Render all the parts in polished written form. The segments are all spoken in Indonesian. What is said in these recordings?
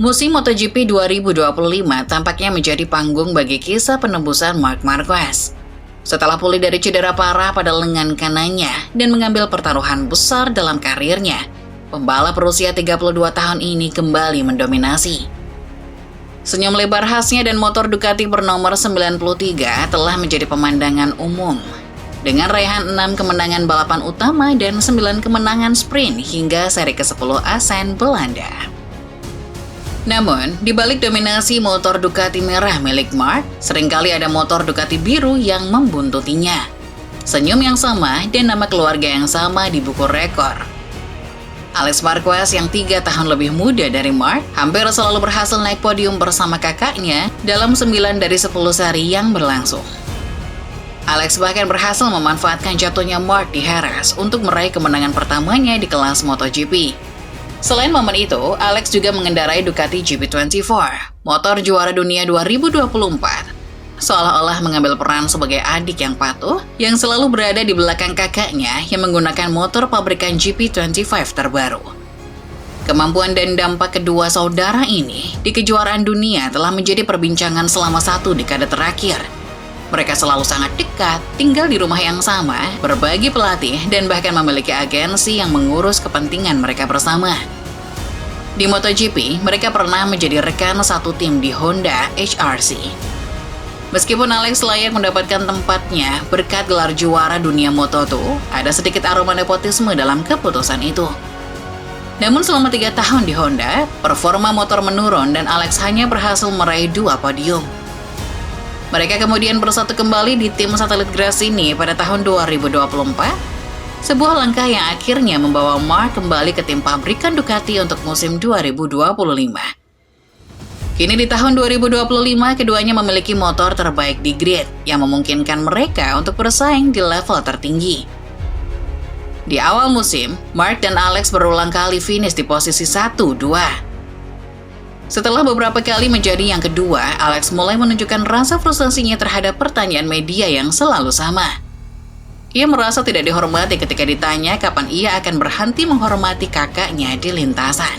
Musim MotoGP 2025 tampaknya menjadi panggung bagi kisah penembusan Marc Marquez. Setelah pulih dari cedera parah pada lengan kanannya dan mengambil pertaruhan besar dalam karirnya, pembalap berusia 32 tahun ini kembali mendominasi. Senyum lebar khasnya dan motor Ducati bernomor 93 telah menjadi pemandangan umum. Dengan raihan 6 kemenangan balapan utama dan 9 kemenangan sprint hingga seri ke-10 Assen Belanda. Namun, di balik dominasi motor Ducati merah milik Marc, seringkali ada motor Ducati biru yang membuntutinya. Senyum yang sama dan nama keluarga yang sama di buku rekor. Alex Marquez yang 3 tahun lebih muda dari Marc, hampir selalu berhasil naik podium bersama kakaknya dalam 9 dari 10 seri yang berlangsung. Alex bahkan berhasil memanfaatkan jatuhnya Marc di Jerez untuk meraih kemenangan pertamanya di kelas MotoGP. Selain momen itu, Alex juga mengendarai Ducati GP24, motor juara dunia 2024. Seolah-olah mengambil peran sebagai adik yang patuh, yang selalu berada di belakang kakaknya yang menggunakan motor pabrikan GP25 terbaru. Kemampuan dan dampak kedua saudara ini di kejuaraan dunia telah menjadi perbincangan selama 1 dekade terakhir. Mereka selalu sangat dekat, tinggal di rumah yang sama, berbagi pelatih, dan bahkan memiliki agensi yang mengurus kepentingan mereka bersama. Di MotoGP, mereka pernah menjadi rekan satu tim di Honda HRC. Meskipun Alex layak mendapatkan tempatnya berkat gelar juara dunia Moto2, ada sedikit aroma nepotisme dalam keputusan itu. Namun selama 3 tahun di Honda, performa motor menurun dan Alex hanya berhasil meraih 2 podium. Mereka kemudian bersatu kembali di tim satelit Gresini pada tahun 2024, sebuah langkah yang akhirnya membawa Marc kembali ke tim pabrikan Ducati untuk musim 2025. Kini di tahun 2025, keduanya memiliki motor terbaik di grid yang memungkinkan mereka untuk bersaing di level tertinggi. Di awal musim, Marc dan Alex berulang kali finish di posisi 1-2. Setelah beberapa kali menjadi yang kedua, Alex mulai menunjukkan rasa frustasinya terhadap pertanyaan media yang selalu sama. Ia merasa tidak dihormati ketika ditanya kapan ia akan berhenti menghormati kakaknya di lintasan.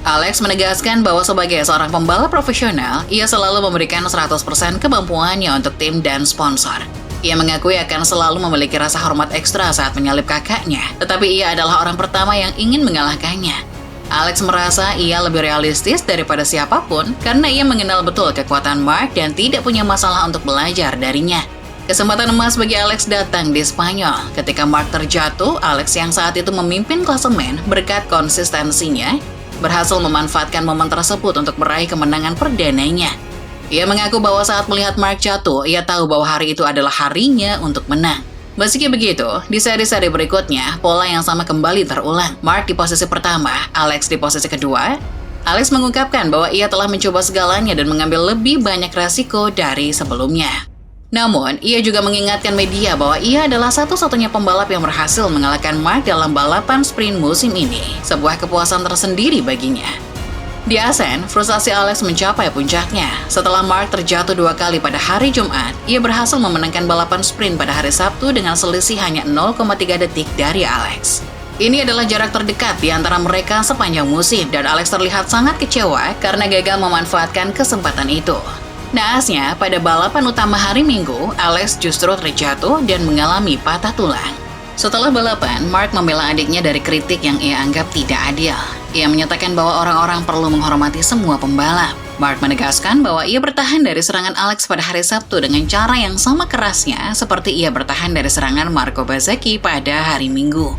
Alex menegaskan bahwa sebagai seorang pembalap profesional, ia selalu memberikan 100% kemampuannya untuk tim dan sponsor. Ia mengakui akan selalu memiliki rasa hormat ekstra saat menyalip kakaknya, tetapi ia adalah orang pertama yang ingin mengalahkannya. Alex merasa ia lebih realistis daripada siapapun karena ia mengenal betul kekuatan Marc dan tidak punya masalah untuk belajar darinya. Kesempatan emas bagi Alex datang di Spanyol. Ketika Marc terjatuh, Alex yang saat itu memimpin klasemen berkat konsistensinya, berhasil memanfaatkan momen tersebut untuk meraih kemenangan perdananya. Ia mengaku bahwa saat melihat Marc jatuh, ia tahu bahwa hari itu adalah harinya untuk menang. Meski begitu, di seri-seri berikutnya, pola yang sama kembali terulang. Marc di posisi pertama, Alex di posisi kedua. Alex mengungkapkan bahwa ia telah mencoba segalanya dan mengambil lebih banyak resiko dari sebelumnya. Namun, ia juga mengingatkan media bahwa ia adalah satu-satunya pembalap yang berhasil mengalahkan Marc dalam balapan sprint musim ini, sebuah kepuasan tersendiri baginya. Di Assen, frustasi Alex mencapai puncaknya. Setelah Marc terjatuh 2 kali pada hari Jumat, ia berhasil memenangkan balapan sprint pada hari Sabtu dengan selisih hanya 0,3 detik dari Alex. Ini adalah jarak terdekat di antara mereka sepanjang musim, dan Alex terlihat sangat kecewa karena gagal memanfaatkan kesempatan itu. Naasnya, pada balapan utama hari Minggu, Alex justru terjatuh dan mengalami patah tulang. Setelah balapan, Marc membela adiknya dari kritik yang ia anggap tidak adil. Ia menyatakan bahwa orang-orang perlu menghormati semua pembalap. Marc menegaskan bahwa ia bertahan dari serangan Alex pada hari Sabtu dengan cara yang sama kerasnya seperti ia bertahan dari serangan Marco Bezzecchi pada hari Minggu.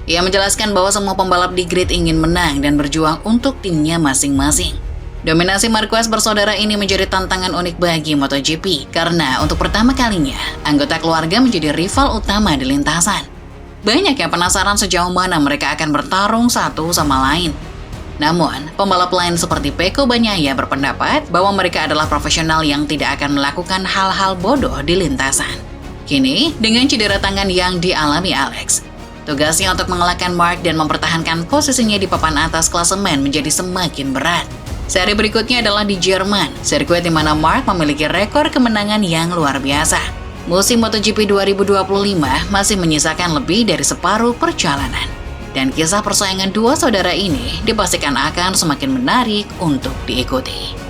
Ia menjelaskan bahwa semua pembalap di grid ingin menang dan berjuang untuk timnya masing-masing. Dominasi Marquez bersaudara ini menjadi tantangan unik bagi MotoGP karena untuk pertama kalinya, anggota keluarga menjadi rival utama di lintasan. Banyak yang penasaran sejauh mana mereka akan bertarung satu sama lain. Namun, pembalap lain seperti Pecco Bagnaia berpendapat bahwa mereka adalah profesional yang tidak akan melakukan hal-hal bodoh di lintasan. Kini, dengan cedera tangan yang dialami Alex, tugasnya untuk mengalahkan Marc dan mempertahankan posisinya di papan atas klasemen menjadi semakin berat. Seri berikutnya adalah di Jerman, sirkuit di mana Marc memiliki rekor kemenangan yang luar biasa. Musim MotoGP 2025 masih menyisakan lebih dari separuh perjalanan. Dan kisah persaingan dua saudara ini dipastikan akan semakin menarik untuk diikuti.